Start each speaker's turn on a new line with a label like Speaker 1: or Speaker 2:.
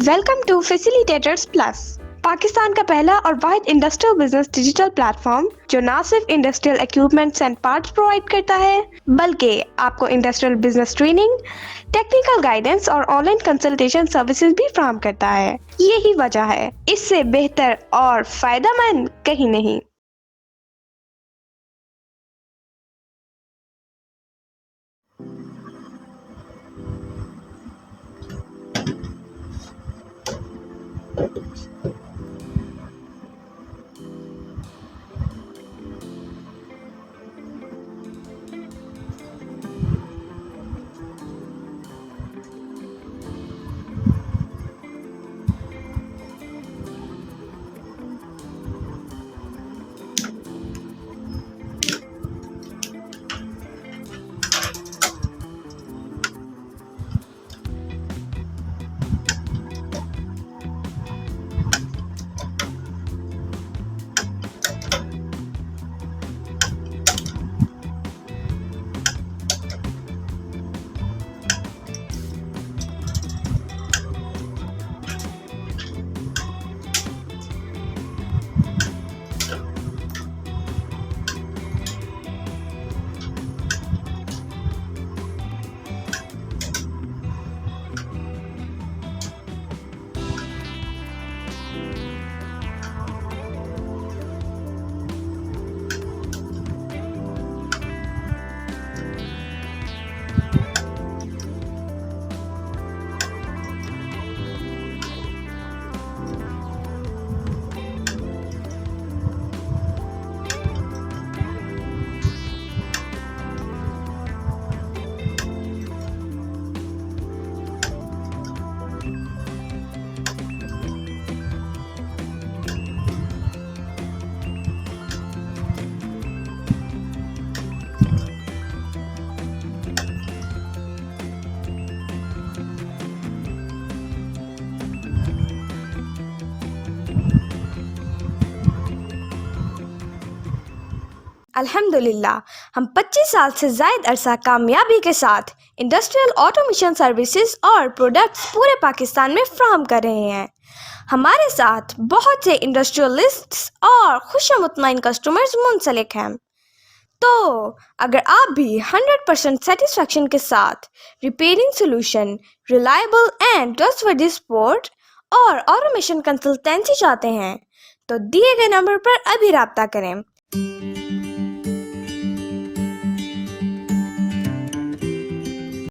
Speaker 1: Welcome to facilitators plus, Pakistan का पहला और वाहिद इंडस्ट्रियल बिजनेस डिजिटल प्लेटफॉर्म जो ना सिर्फ industrial equipments and parts provide करता है बल्कि आपको industrial business training, technical guidance और ऑनलाइन कंसल्टेशन सर्विसेज भी फराहम करता है। यही वजह है, इससे बेहतर और फायदेमंद कहीं नहीं।
Speaker 2: अल्हम्दुलिल्लाह, हम 25 साल से ज़ायद अरसा कामयाबी के साथ इंडस्ट्रियल ऑटोमेशन सर्विसेज और प्रोडक्ट्स पूरे पाकिस्तान में फ्राहम कर रहे हैं। हमारे साथ बहुत से इंडस्ट्रियलिस्ट्स और खुशमुतमईन कस्टमर्स मुंसलिक हैं। तो अगर आप भी 100% सेटिस्फेक्शन के साथ repairing solution, reliable and trustworthy support और ऑटोमेशन कंसल्टेंसी चाहते हैं तो दिए गए नंबर पर अभी रब्ता करें।